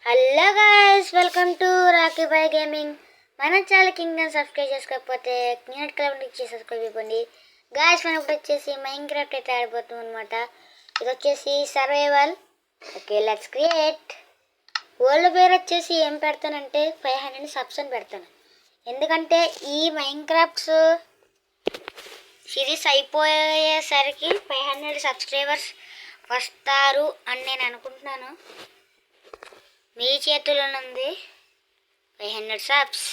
Hello guys, welcome to Rocky Boy Gaming. మన channel కింగ్ subscribe చేసుకోకపోతే కింద క్లిక్ చేసి సబ్స్క్రైబ్ అయిపోండి గాయ్స్. మనం ఇప్పుడు వచ్చేసి మైన్క్రాఫ్ట్ అయితే ఆడిపోతాం అనమాట. ఇది వచ్చేసి survival. Okay, let's create. World పేరు వచ్చేసి ఏం పెడతానంటే 500 సబ్స్ అని పెడతాను. ఎందుకంటే ఈ మైన్క్రాఫ్ట్స్ సిరీస్ అయిపోయేసరికి 500 సబ్స్క్రైబర్స్ వస్తారు అని నేను అనుకుంటున్నాను. మీ చేతుల్లోనే ఉంది 500 సబ్స్.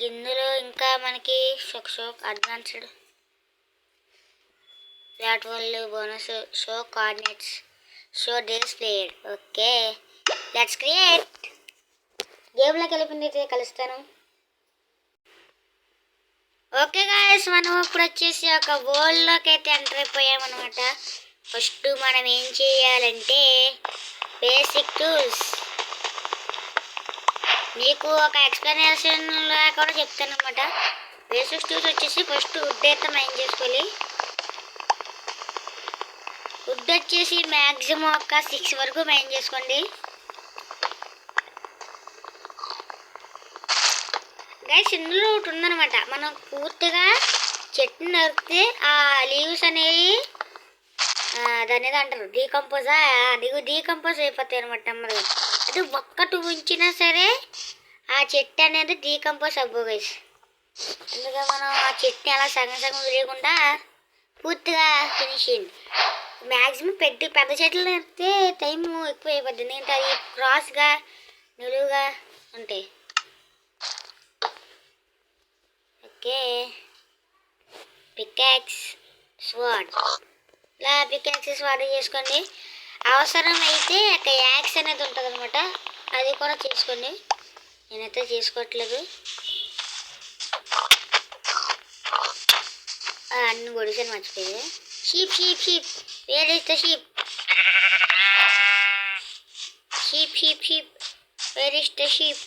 ఇందులో ఇంకా మనకి షోక్ advanced flat world bonus, show coordinates, show days played. Okay, let's create. గేమ్లోకి వెళ్ళిపోయినైతే కలుస్తాను. ఓకే గాయస్, మనం ఇప్పుడు వచ్చేసి ఒక వరల్డ్లోకి అయితే ఎంటర్ అయిపోయామన్నమాట. ఫస్ట్ మనం ఏం చేయాలంటే బేసిక్ టూల్స్ మీకు ఒక ఎక్స్ప్లెనేషన్లా కూడా చెప్తాను అనమాట. బేసిక్ టూల్స్ వచ్చేసి ఫస్ట్ వుడ్ అయితే మైన్ చేసుకోవాలి. వుడ్ వచ్చేసి మ్యాక్సిమం ఒక 6 వరకు మైన్ చేసుకోండి గైస్. ఇందులో ఒకటి ఉందన్నమాట, మనం పూర్తిగా చెట్టుని నరికితే ఆ లీవ్స్ అనేవి దాని ఏదో అంటారు డీకంపోజ్ అయిపోతాయి అనమాట నెమ్మదిగా. అది ఒక్కటి ఉంచినా సరే ఆ చెట్టు అనేది డీకంపోజ్ అవ్వవు గైస్. అందుకే మనం ఆ చెట్టుని అలా సగం సగం వదిలేయకుండా పూర్తిగా ఫినిష్ చేయండి. మ్యాక్సిమం పెద్ద చెట్లు నరికితే టైం ఎక్కువ అయిపోద్ది, ఎందుకంటే అది క్రాస్గా నిలువుగా ఉంటాయి. ఓకే, పికాక్స్ స్వాడ్, ఇలా పికాక్సెస్ వాటర్ చేసుకోండి. అవసరం అయితే ఒక యాక్స్ అనేది ఉంటుంది అనమాట, అది కూడా చేసుకోండి. నేనైతే చేసుకోవట్లేదు. అన్ని గొడిసాను మర్చిపోయి. Sheep sheep sheep, where is the sheep? Sheep sheep sheep, where is the sheep?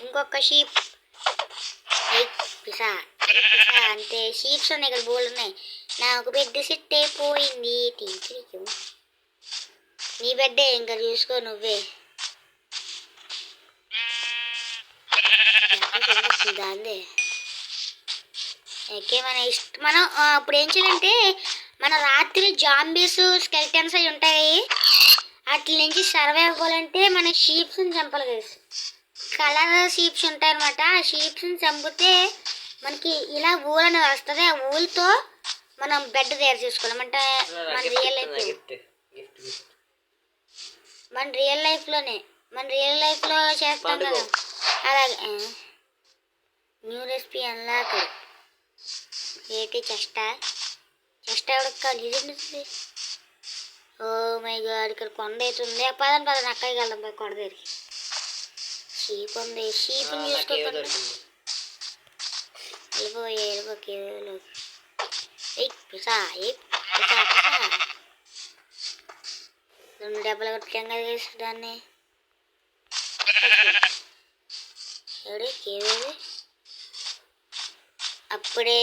ఇంకొక షీప్. పిసా అంతే. షీప్స్ ఉన్నాయి ఇక్కడ, బోల్ ఉన్నాయి. నాకు పెద్ద సెట్ అయిపోయింది. టీచర్కి నీ బెడ్డే, ఇంకా చూసుకో నువ్వే. దాందే. ఓకే, మనం ఇప్పుడు ఏం చేయాలంటే మన రాత్రి జాంబీస్ స్కెల్టన్స్ అవి ఉంటాయి, వాటి నుంచి సర్వైవ్ అవ్వాలంటే మన షీప్స్ని చంపాలి గైస్. కలర్ షీప్స్ ఉంటాయి అనమాట. ఆ షీప్స్ని చంపితే మనకి ఇలా ఊల్ అనేది వస్తుంది. ఆ ఊల్తో మనం బెడ్ తయారు చేసుకోవాలి. అంటే మన రియల్ లైఫ్లో చేస్తాం కదా. అలాగే న్యూ రెసిపీ అన్లాక్. ఏంటి చెస్టా ఎవరికి కావాలి? ఇది ఓ మై గాడ్, ఇక్కడ కొండ అవుతుంది. పదండి అక్కడికి వెళ్దాం. పోయి కొండ దగ్గరికి షీప్ ఉంది. షీప్ని చూసుకోకుండా వెళ్ళిపోకే. రెండు డబ్బులు కొట్టాం కదా దాన్ని. కేవేది అప్పుడే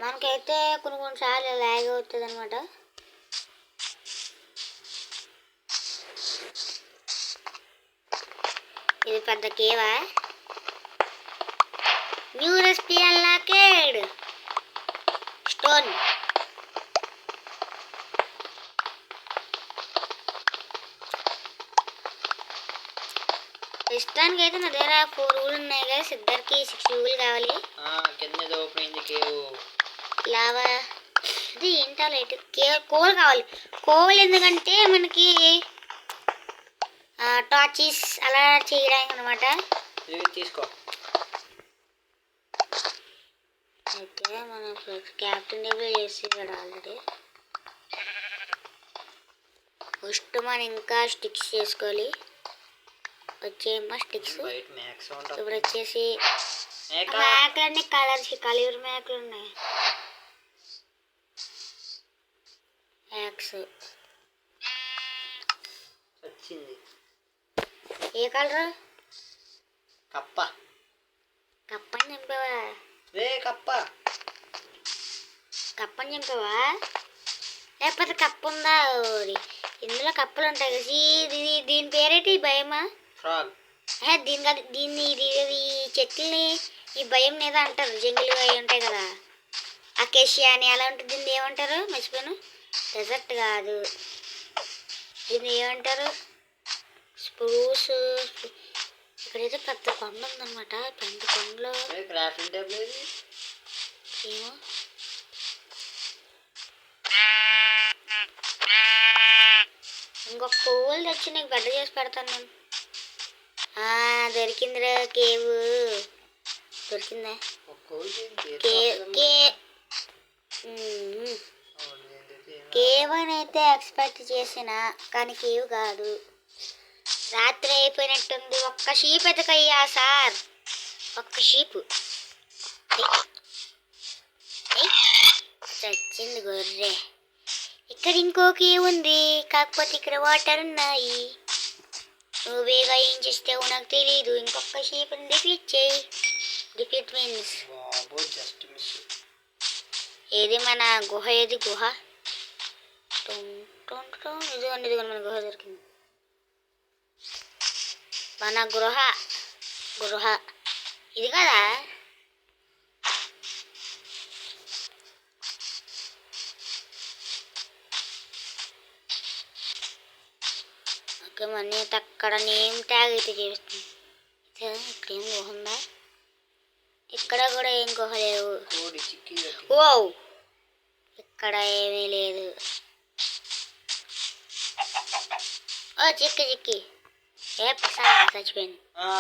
మనకైతే కొన్నిసార్లు లాగ్ అవుతుంది అనమాట. ఇది పెద్ద కేవా. New recipe unlocked. స్టోన్. ప్రస్తుతానికి అయితే నా దగ్గర 4 ఊళ్ళు ఉన్నాయి కదా. ఇద్దరికి 6 ఊళ్ళు కావాలి. లావా ఇది ఏంటో లైట్ కోల్ కావాలి. కోల్ ఎందుకంటే మనకి టార్చెస్ అలా చేయడానికి అనమాట. తీసుకో. ఓకే, మనం క్యాప్టెన్ టేబుల్ చేసేసాడు ఆల్రెడీ. ఫస్ట్ మనం ఇంకా స్టిక్స్ చేసుకోవాలి. వచ్చేమ్మా స్టిక్స్. ఇప్పుడు వచ్చేసి మేకలన్నీ కలర్ మేకలు ఉన్నాయి. యాక్స్ వచ్చింది. ఏ కలర్? కప్పని నింపావా? కప్ప కప్పని చంపావా? లేకపోతే కప్ప ఉందా? ఇందులో కప్పలు ఉంటాయి కదా. దీని పేరేంటి? ఈ భయమా? దీని కాదు, దీన్ని ఇది చెట్లని ఈ భయం మీద అంటారు. జంగిల్ అవి ఉంటాయి కదా, అకేషియా అని అలా ఉంటుంది. దీన్ని ఏమంటారు? మర్చిపోయాను. డెజర్ట్ కాదు, దీన్ని ఏమంటారు? స్ప్రూస్. ఇక్కడైతే పెద్ద కొండ ఉందన్నమాట. పెద్ద కొండలో ఏమో ఇంకొక పువ్వులు తెచ్చి నీకు గడ్డ చేసి పెడతాను నేను. దొరికిందిరా కేవ్. దొరికిందా? కేవ్ అని అయితే ఎక్స్పెక్ట్ చేసిన, కానీ కేవ్ కాదు. రాత్రి అయిపోయినట్టుంది. ఒక్క షీప్ ఎతకయ్యా సార్, ఒక్క షీపు. చచ్చింది గొర్రె. ఇక్కడ ఇంకో కేవ్ ఉంది, కాకపోతే ఇక్కడ వాటర్ ఉన్నాయి. నువ్వేగా ఏం చేస్తావు నాకు తెలీదు. ఇంకొక షీప్ని డిఫీట్ చేయి. డిఫీట్ మీన్స్ ఏది మన గుహ? ఏది గుహ? ఇదిగోండి ఇదిగోండి మన గుహ దొరికింది. మన గృహ ఇది కదా. ఓకే, మనీ అయితే అక్కడ నేమ్ ట్యాగ్ అయితే చేస్తుంది. ఇక్కడ ఏం గుహ ఉందా? ఇక్కడ కూడా ఏం గుహ లేవు. ఓ, ఇక్కడ ఏమీ లేదు. ఓ చిక్కి ఏ పసా చచ్చిపోయింది.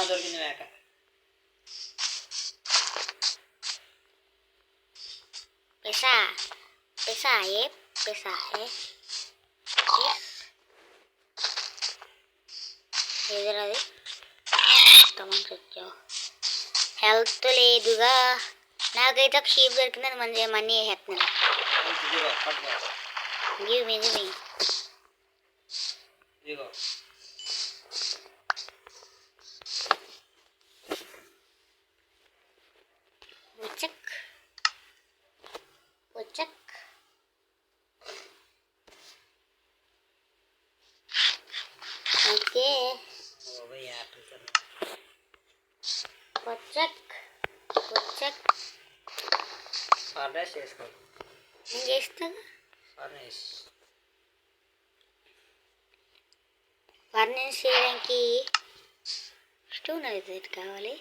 దొరికింది మేక. పిసా ఏ ఎదురది హెల్త్ లేదుగా. నాకైతే ఒక షీప్ దొరికిందని మనీ వేసేస్తున్నాను. గివ్ మీ వచ్చక్. ఓకే, వచ్చక్. ఫర్నేస్ చేసుకో. నేను చేస్తాను. ఫర్నేస్ చేయడానికి స్టోన్ అయితే కావాలి.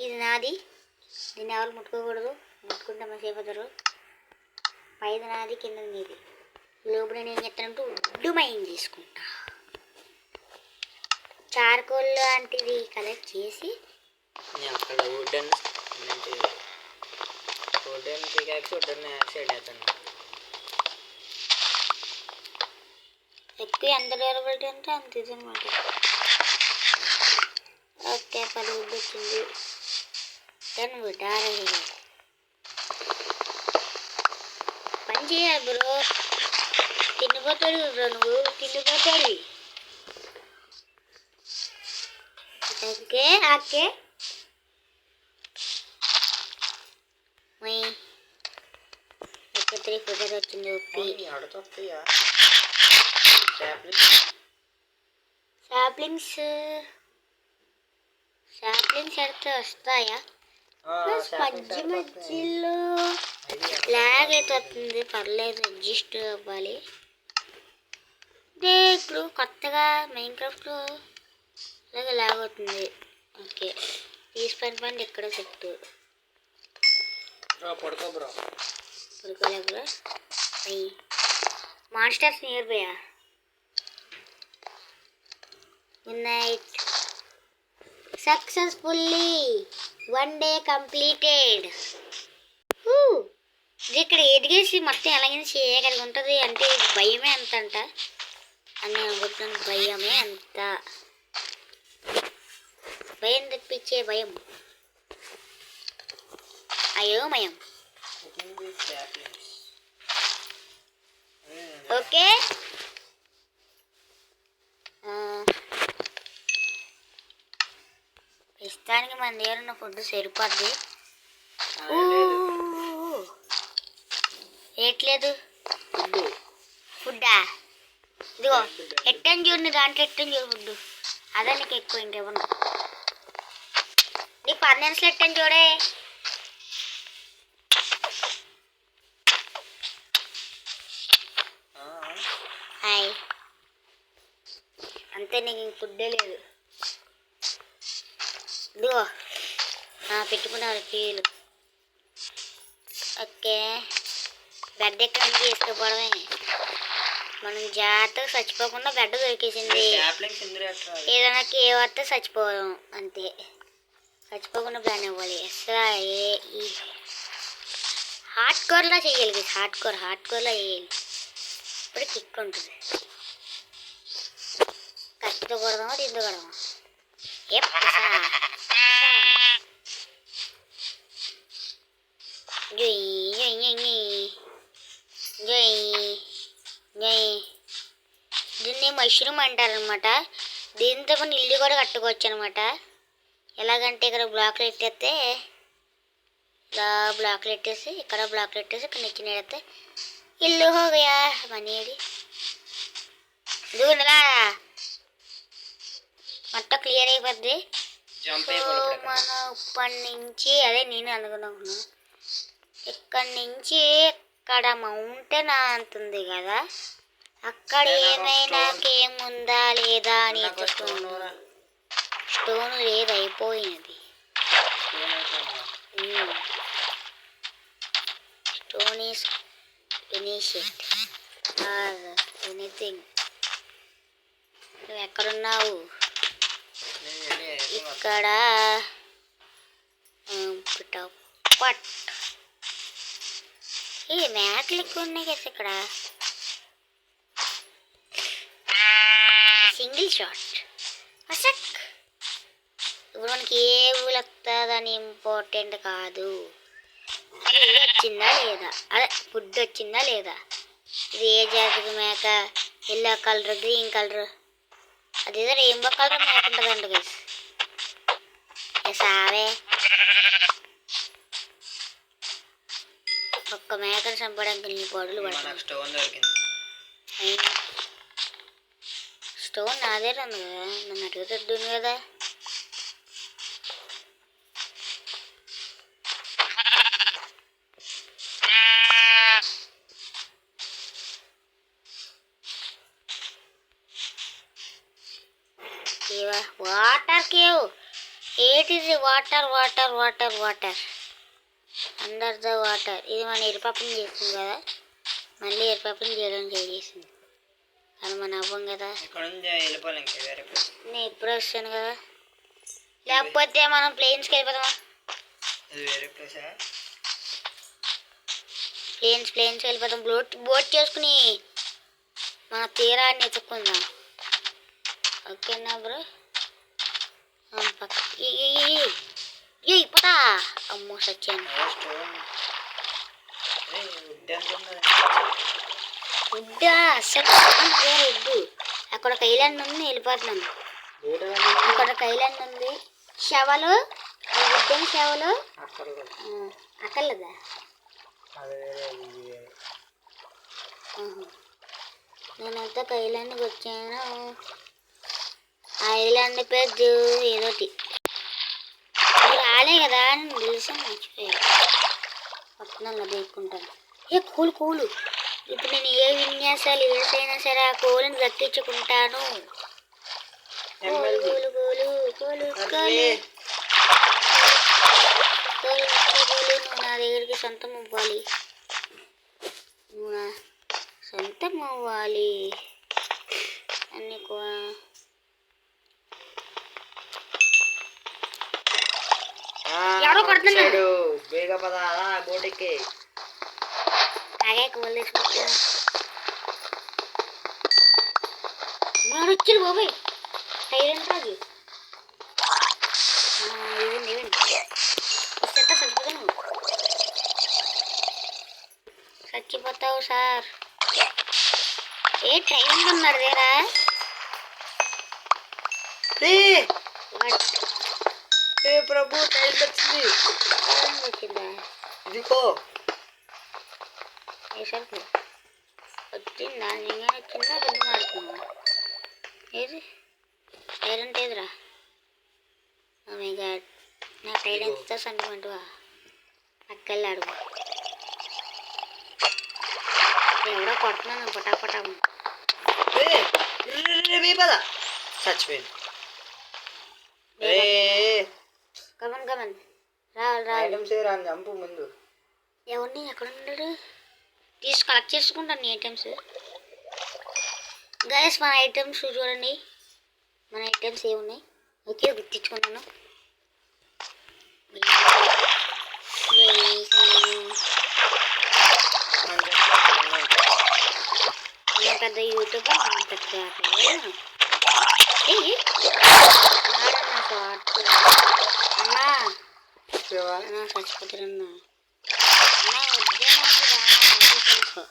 ఇది నాది, దీన్ని ఎవరు ముట్టుకోకూడదు. ముట్టుకుంటే మసేపోతారు. పైది నాది, కిందది నీది. లోపల నేను ఏం చెప్తానంటూ డుమైన్ తీసుకుంటా. చార్కోల్ లాంటిది కలెక్ట్ చేసి అక్కడ వుడెన్ పికాక్స్ వుడెన్ యాక్సైడ్ అవుతాను. ఎక్కువ ఎంత డ్యూరబిలిటీ అంటే అంత ఇది అనమాట. ఓకే, 10 వుడ్ వచ్చింది. 10 వుడ్ పని చేయాలి బ్రో. తినిపోతాడు బ్రో, నువ్వు తినిపోతాడు. ఓకే ఓకే ఓకే 3 ఫుడ్ వచ్చింది. ఉప్పి సాప్లింగ్స్ ఎడితే వస్తాయా? మధ్యలో లాగ్ అయితే వస్తుంది. పర్లేదు, అడ్జస్ట్ అవ్వాలి. అంటే ఇప్పుడు కొత్తగా మైన్క్రాఫ్ట్లో అలాగే లాగ్ అవుతుంది. ఓకే, పని ఎక్కడ సెట్ పడుకోలే bro. Monsters near by. Good night. Successfully 1 day completed. ఇది ఇక్కడ ఎదిగేసి మొత్తం ఎలాగైనా చేయగలిగి ఉంటుంది. అంటే భయమే అంత అంట అని నేను అనుకుంటున్నాను. భయమే అంత భయం తెప్పించే భయం, అయోమయం. ఓకే, ప్రస్తుతానికి మన దగ్గర ఉన్న ఫుడ్ సరిపోద్ది. ఏట్లేదు ఫుడ్ ఫుడ్డా ఇదిగో ఎట్టని చూడు నీ దాంట్లో ఎట్టని చూడు ఫుడ్ అదే నీకు ఎక్కువ ఇంకెవరు నీకు 10 నిమిషాలు ఎట్టని చూడే హాయ్ అంతే నీకు ఇంక ఫుడ్డే లేదు ఇదిగో పెట్టుకున్నారు టీలు ఓకే బెడ్ ఎక్కడ నుంచి వేసుకోవడమే మనం జాగ్రత్తగా చచ్చిపోకుండా బెడ్ దొరికేసింది ఏదైనా కేవస్తే చచ్చిపోవడం అంతే చచ్చిపోకుండా ప్లాన్ ఇవ్వాలి అసలు ఈ హార్డ్ కోర్లా చేయాలి హార్డ్ కోర్లా చేయాలి ఇప్పుడు కిక్ ఉంటుంది కత్తితో కొడదామా దీంతో కొడదామా ఏ దీన్ని మష్రూమ్ అంటారనమాట దీంతో కొన్ని ఇల్లు కూడా కట్టుకోవచ్చు అనమాట ఎలాగంటే ఇక్కడ బ్లాక్లు ఎట్టేస్తే ఇలా బ్లాక్లు ఎట్టేసి ఇక్కడ బ్లాక్లు ఎట్టేసి ఇక్కడ నిచ్చిన ఎడితే ఇల్లు హోగయా మనేది ఇదిగుండలా మొత్తం క్లియర్ అయిపోద్ది సో మనం ఇప్పటి నుంచి అదే నేను అనుకున్నాను ఇక్కడి నుంచి ఇక్కడ మౌంటైన్ అంటుంది కదా అక్కడ ఏమైనా గేమ్ ఉందా లేదా అని స్టోన్ లేదు అయిపోయినది stone is finished or anything నువ్వు ఎక్కడున్నావు ఇక్కడ పట్ ఈ మేకలు ఎక్కువ ఉన్నాయి కదా ఇక్కడ సింగిల్ షాట్ అసక్ ఇప్పుడు మనకి ఏ ఊళ్ళు వస్తుందని ఇంపార్టెంట్ కాదు ఇది వచ్చిందా లేదా అదే ఫుడ్ వచ్చిందా లేదా ఇది ఏ జాతికి మేక ఎల్లో కలర్ గ్రీన్ కలర్ అదేదో రెయిన్బో కలర్ మేక ఉంటుందండి గైస్ సావే ఒక్క మేకను చంపడానికి నీ పొడులు పడతాయి స్టోన్ నాదే ఉంది కదా నన్ను అడుగుతుంది కదా water cave it is water under the water ఇది మన ఎరిపాపని చేస్తుంది కదా మళ్ళీ ఎరిపాపని చేయడం చేసింది అది మన అవ్వం కదా నేను ఎప్పుడు వస్తాను కదా లేకపోతే మనం ప్లేన్స్కి వెళ్ళిపోదామా ప్లేన్స్కి వెళ్ళిపోతాం బోట్ చేసుకుని మన తీరాన్ని ఎత్తుక్కుందాం ఓకేనా బ్రో పదా అమ్మో సచ్చాను ఉడ్డా అసలు ఉడ్డు అక్కడ ఒక ఐలాండ్ ఉంది వెళ్ళిపోతున్నాను అక్కడ ఒక ఐలాండ్ ఉంది శవలు ఉడ్డని శవలు అక్కర్లేదా నేనైతే ఒక ఐలాండ్కి వచ్చాను ఆ ఐలాండ్ పేరు ఏదోటి రాలే కదా అని తెలిసి మర్చిపోయాను పట్టణంలో దేక్కుంటాను ఏ కూలు ఇప్పుడు నేను ఏ విన్యాసాలు వేసైనా సరే ఆ కోలుని దక్కించుకుంటాను నువ్వు నా దగ్గరికి సొంతం అవ్వాలి సొంతం అవ్వాలి అన్ని ఎవరో కొడుతున్నాడు ಬೇಗ ಪದ ಬೋಟಿಗೆ ఆగే కోల్ తీసుకుంటా మారు వచ్చారు బాబాయ్ సైలెంట్ రాజు ఇవ్వండి ఇస్తా చచ్చిపోతాను చచ్చిపోతావు సార్ ఏ ట్రైన్ ఉన్నాడు దేరా ఏ ప్రభు టైం వచ్చింది వచ్చిందా ఇదిగో వేసరికి వచ్చిందా నిజంగా వచ్చిందా పెద్ద మాడుతున్నావా ఏది టైరెంట్ ఏదిరా మై గాడ్ నా టైరెంట్తో సెంటిమెంట్వా అక్కల్లి అడుగు ఎవడో కొడుతున్నాను పటాపటా పద చచ్చిపోయింది. కమన్ కమన్ రావాలి రావాలి ఐటమ్స్ రాని చంపు ముందు. ఎవరిని ఎక్కడ ఉన్నాడు తీసి కలెక్ట్ చేసుకుంటాను నీ ఐటమ్స్. గైస్ మన ఐటమ్స్ చూడండి, మన ఐటమ్స్ ఏమున్నాయి. ఓకే గుర్తించుకున్నాను. నేను పెద్ద యూట్యూబర్ పెద్ద అన్నా అన్నా చచ్చిపోతారన్నా అన్నా వద్దే నాకు తెలుసు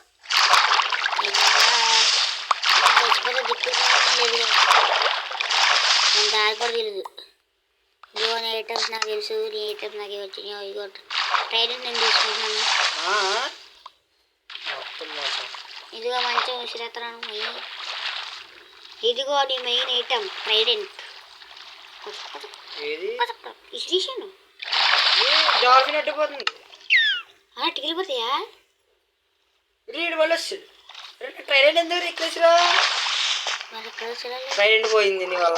చచ్చిపోతే దిక్కు లేదు. నేను దారి కూడా తెలియదు. ఇదిగో నీ ఐటమ్స్ నాకు తెలుసు, నీ ఐటమ్స్ నాకే వచ్చినాయో. ఇదిగో ట్రైనింగ్ నేను తీసుకుంటున్నాను. ఇదిగో మంచిగా విసిరేస్తున్నాను. ఇదిగో నీ మెయిన్ ఐటమ్ ట్రైడెంట్ విసిరేసాను. టికిలిపోతాయా ట్రైడెంట్ ఎందుకు రిక్వెస్ట్రా మరి ఎక్కడ ట్రైడెంట్ పోయింది నీ వల్ల.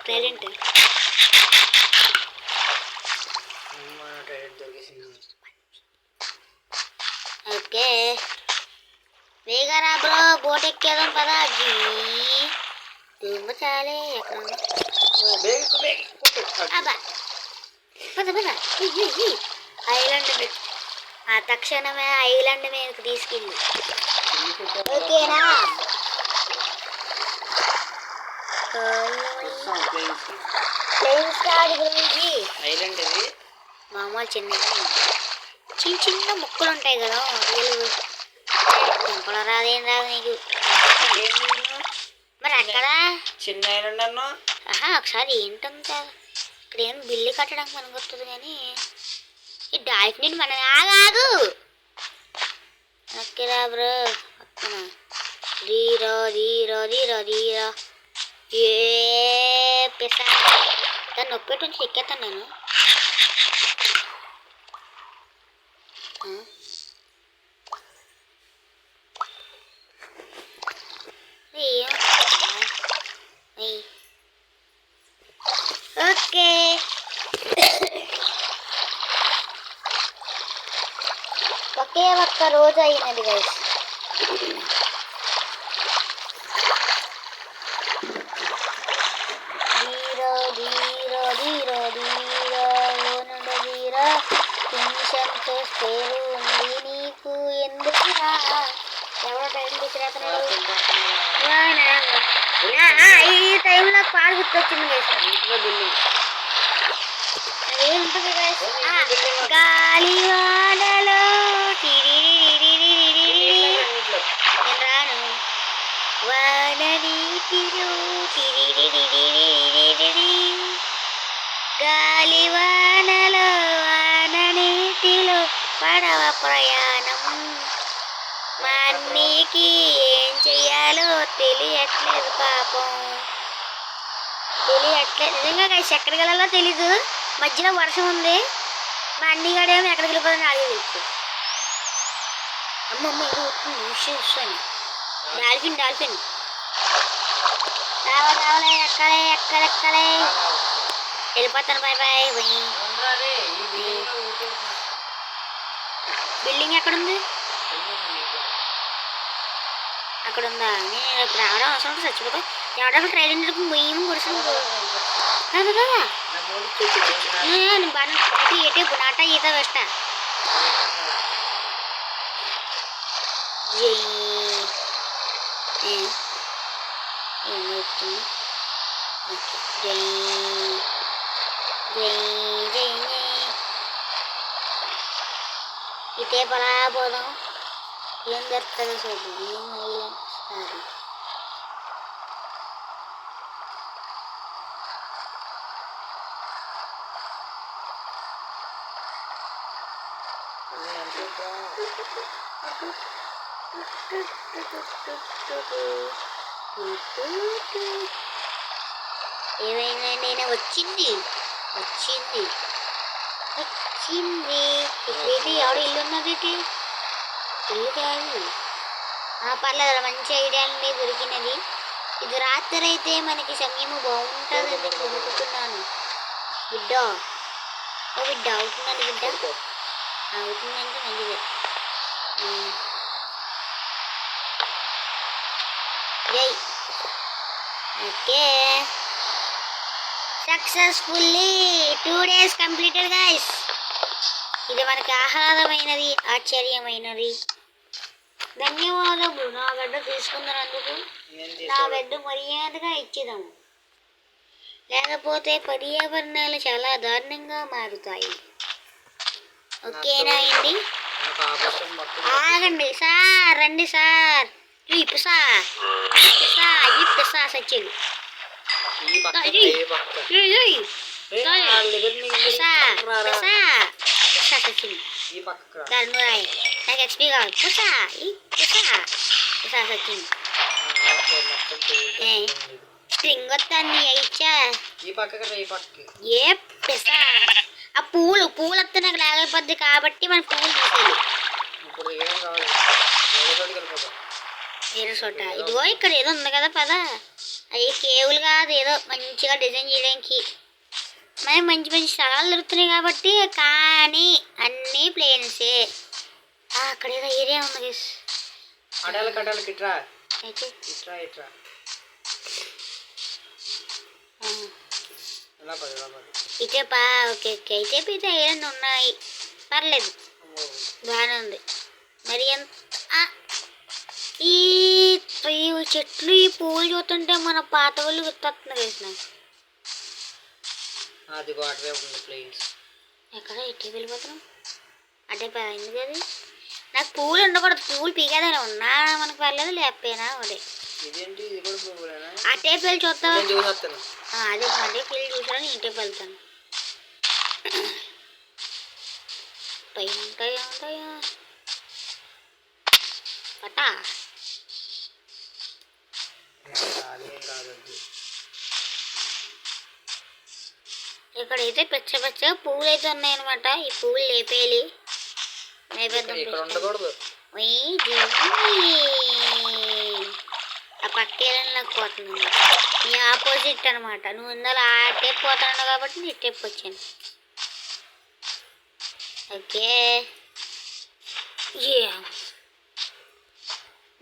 ట్రైడెంట్ ఓకే వేగరా బ్రో బోట్ ఎక్కేదాం పదా. దుమ్మ చాలే ఎక్కడ పద పద ఐలాండ్ తక్షణమే ఐలాండ్ మీదకి తీసుకెళ్ళి ఓకేనా. ప్లేన్ స్టార్ గురించి ఐలాండ్ ఇది మామూలు చిన్న చిన్న ముక్కలు ఉంటాయి కదా చింపలు రాదేం రాదు నీకు. మరి అక్కడ చిన్న ఐలాండ్ అన్నా ఒకసారి ఏంటంత ఇక్కడ ఏం బిల్లు కట్టడానికి మనకు వస్తుంది కానీ ఈ డాల్ఫిన్ మన ఆగాగు ఓకేరా బ్రో వస్తున్నా. ధీరో ధీరో ధీరో ధీరో ఏ పిసా దాన్ని నొప్పెట్టు నుంచి ఎక్కేస్తాను నేను. ఓకే ఒకే ఒక్క రోజు అయినది గైస్. ధీరో ధీరో ధీరో ధీరో ఓనుడ ధీరో టెన్షన్తో స్పేరు ఉంది నీకు ఎందుకురా. ఎవరో టైం తీసుకురాతున్నాడు. ఈ టైంలో పాలు గుర్తొచ్చింది గైస్. ఏముంటుంది గైస్ గాలి వానలో నేను రాను వాన నీటిలో గాలి వానలో వాన నీటిలో పడవ ప్రయాణం. మా అన్నీకి ఏం చెయ్యాలో తెలియట్లేదు పాపం, తెలియట్లేదు నిజంగా గైస్. ఎక్కడికి వెళ్ళాలో తెలీదు. మధ్యలో వర్షం ఉంది. మా అన్నీ గడేమో ఎక్కడికి వెళ్ళిపోతుంది అడిగి తెలుసు. అమ్మమ్మ ఇది వస్తుంది విషయం. డాల్ఫిన్ డాల్ఫిన్ రావాలి ఎక్కలే ఎక్కలెక్కలే వెళ్ళిపోతాను. Bye bye. బిల్డింగ్ ఎక్కడుంది? అక్కడ ఉందా? నేను ఇప్పుడు రావడం అవసరం చచ్చిపోతా. ఎవడక్కడ ట్రైన్ మొయ్యం కుడుతుంది కదా కదా. నేను బాగా ఎటే నాట ఈత వేస్తా. ఏమవుతుంది? జై జై జై ఇటే పలా పోదాం. ఏం జరుగుతుందో చూద్దాం. ఏం అది ఏమైనా నేను వచ్చింది వచ్చింది వచ్చింది. ఇక్కడైతే ఎవడు ఇల్లు ఉన్నది ఇది? ఇల్లు కాదు. పర్లేదు, మంచి ఐడియా అండి దొరికినది. ఇది రాత్రి అయితే మనకి సమయము బాగుంటుంది అనుకుంటున్నాను. బిడ్డ ఓ బిడ్డ అవుతుందండి, బిడ్డ అవుతుందంటే మంచిది. జై. Okay, successfully 2 days completed guys. ఇది మనకి ఆహ్లాదమైనది, ఆశ్చర్యమైనది. ధన్యవాదములు నా బిడ్డ తీసుకున్నందుకు. నా బిడ్డ మర్యాదగా ఇచ్చేదాము, లేకపోతే పర్యావరణాలు చాలా దారుణంగా మారుతాయి. ఓకేనా అండి? ఆగండి సార్, రండి సార్. పిసా సచ్చేది. నాకు ఎక్స్పీ కావాలి. సచ్చింది. స్ట్రింగ్ వస్తాను ఇచ్చా. ఏ పిసా ఆ పూలు వస్తే నాకు లేకపోద్ది కాబట్టి మన పువ్వులు తీసేది. వేరే చోట ఇదిగో ఇక్కడ ఏదో ఉంది కదా పద. అవి కేవులు కాదు, ఏదో మంచిగా డిజైన్ చేయడానికి మనకి మంచి మంచి స్థలాలు దొరుకుతున్నాయి కాబట్టి. కానీ అన్నీ ప్లేన్సే. అక్కడ ఏదో ఏరియా ఉంది. ఇటే పా. ఓకే ఓకే, అయితే అయితే ఏదైనా ఉన్నాయి, పర్లేదు, బాగానే ఉంది. మరి ఎంత ఈ చెట్లు ఈ పువ్వులు చూస్తుంటే మన పాత వాళ్ళు గుర్తొస్తున్నారు. ఎక్కడ ఎట్టి వెళ్ళిపోతున్నాం? అటే ఎందుకు అది? నాకు పువ్వులు ఉండకూడదు, పువ్వులు పీకేదైనా ఉన్నా మనకు పర్లేదు, లేకపోయినా అదే. అటే పెళ్ళి చూస్తా. అదే అదే పెళ్ళి చూసాను, ఇంటే వెళ్తాను. ఉంటాయా పట్టా. ఇక్కడైతే పచ్చగా పువ్వులు అయితే ఉన్నాయన్నమాట. ఈ పువ్వులు లేపేయాలి. ఆ పక్కేళ్ళని నాకు పోతుంది. నీ ఆపోజిట్ అనమాట. నువ్వు ఇందులో ఆ టేప్ పోతాను కాబట్టి నీ టేప్ వచ్చాను. ఓకే,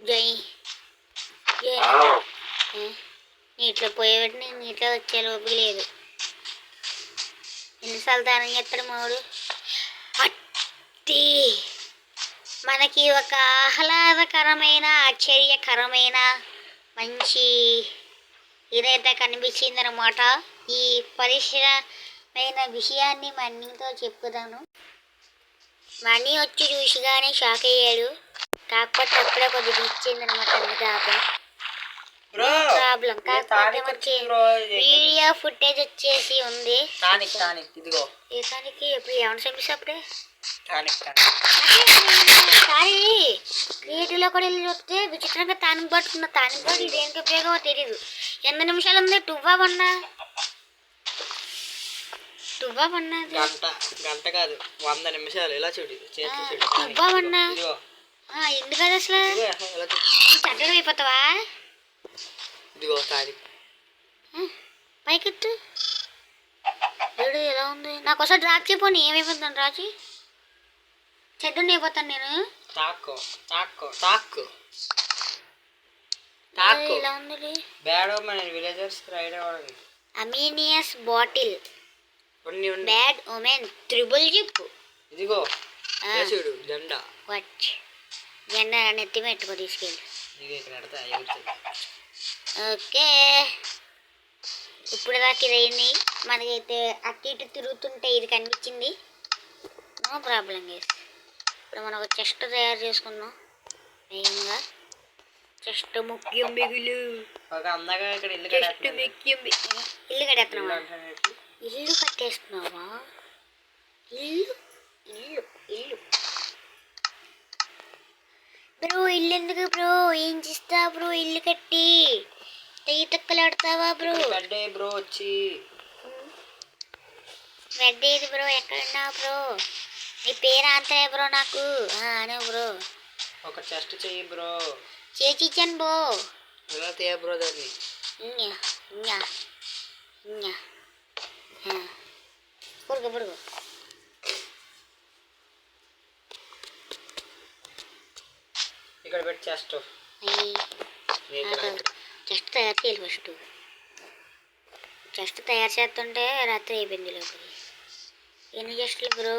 జై జై. నీటిలో పోయేవాటి నేను నీటిలో వచ్చే లోపు లేదు. ఎన్నిసార్లు దానం చేస్తాడు మావుడు. అట్టి మనకి ఒక ఆహ్లాదకరమైన, ఆశ్చర్యకరమైన మంచి ఇదైతే కనిపించిందనమాట. ఈ పరిశ్రమైన విషయాన్ని మన్నీతో చెప్పుదాను. మనీ వచ్చి చూసిగానే షాక్ అయ్యాడు. కాకపోతే అప్పుడే కొద్దిగా ఇచ్చిందనమాట. ప్రాబ్లం కాకపోతే వచ్చి వీడియో ఫుటేజ్ వచ్చేసి ఉంది. ఇప్పుడు ఏమన్నా చంపిస్తే అప్పుడే సారీ క్రియేటివ్లో కూడా వెళ్ళి చూస్తే విచిత్రంగా తానికి పట్టుకున్న. తానికి పాటు ఇది దేనికి ఉపయోగమో తెలీదు. 8 నిమిషాలు ఉంది. టువ్వా పన్నా గంట కాదు, 100 నిమిషాలు. ఇలా చూడు, టువ్వా పన్నా ఎందుకు అది అసలు చట్టడం అయిపోతావా? పైకెత్తు. వీడు ఎలా ఉంది? నాకు ఒకసారి డ్రాప్ చేయపోని ఏమైపోతాను రాజీ. చెడ్డని అయిపోతాను నేను. ఇలా ఉంది. అమీనియస్ బాటిల్, బ్యాడ్ ఓమెన్, త్రిబుల్ జిప్. ఇదిగో చూడు, జెండా. జెండా నెత్తి పెట్టుకో తీసుకెళ్ళి. ఓకే, ఇప్పుడు దాకా ఇదైంది. మనకైతే అటు ఇటు తిరుగుతుంటే ఇది కనిపించింది. No problem guys. ఇప్పుడు మనం ఒక చెస్ట్ తయారు చేసుకుందాం. మెయిన్గా చెస్ట్ ముఖ్యం. మిగులు చెస్ట్ ముఖ్యం. ఇల్లు కట్టేస్తున్నావా? ఇల్లు కట్టేస్తున్నావా? ఇల్లు ఇల్లు ఇల్లు ఆగు బ్రో, ఏం చేస్తా బ్రో ఇల్లు కట్టి తక్కలాడతావా బ్రో? బెడ్ బ్రో వచ్చి బెడ్ ఏది బ్రో? ఎక్కడున్నావు బ్రో? నీ పేరు అంతే బ్రో నాకు అనే బ్రో. ఒక చెస్ట్ చెయ్యి బ్రో. చేసి ఇచ్చాను బ్రో. ఎలా తీయ బ్రో దాన్ని? ఇంగా ఇంగా ఇంగా పురుగు పురుగు. ఇక్కడ పెట్టి చెస్ట్ చెస్ట్ తయారు చేయాలి ఫస్ట్. చెస్ట్ తయారు చేస్తుంటే రాత్రి అయిపోయింది లోపల. ఎన్ని చెస్ట్లు బ్రో?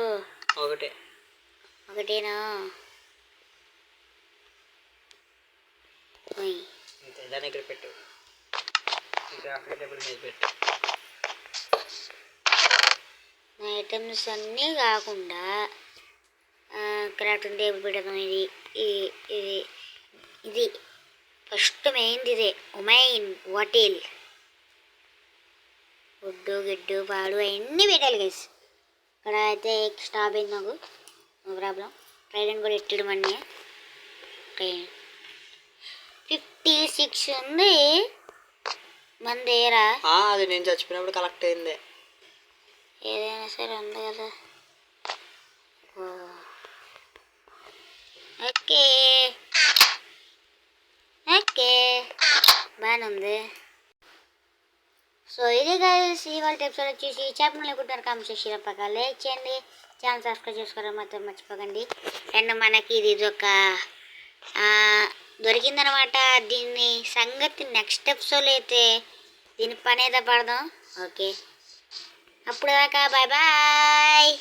ఒకటేనా? దాన్ని ఇక్కడ పెట్టు. టేబుల్ మీద పెట్టు. ఐటమ్స్ అన్నీ కాకుండా క్రాఫ్టింగ్ టేబుల్ పెట్టడం. ఇది ఇది ఫస్ట్ మెయిన్ది ఇదే. మెయిన్ హోటల్ గుడ్డు గిడ్డు పాడు అవన్నీ పెట్టాలి గైస్. ఇక్కడ అయితే స్టాప్ అయింది నాకు, నో ప్రాబ్లం. ట్రైడెంట్ కూడా ఎట్టడం అన్నీ 56 ఉంది మందేరా. అది నేను చచ్చిపోయినప్పుడు కలెక్ట్ అయింది. ఏదైనా సరే ఉంది కదా. ఓకే ఓకే బాగానే ఉంది. సో ఇది గైస్ ఇవాళ ఎపిసోడ్ వచ్చేసి. చెప్పమని అనుకుంటున్నారు కామెంట్ సెక్షన్లో పక్క లైక్ చేయండి, ఛానల్ సబ్స్క్రైబ్ చేసుకోవడం మాత్రం మర్చిపోకండి. అండ్ మనకి ఇది ఒక దొరికిందనమాట. దీన్ని సంగతి నెక్స్ట్ ఎపిసోడ్లో అయితే దీని పని అయితే పడదాం. ఓకే, అప్పుడు దాకా బాయ్ బాయ్.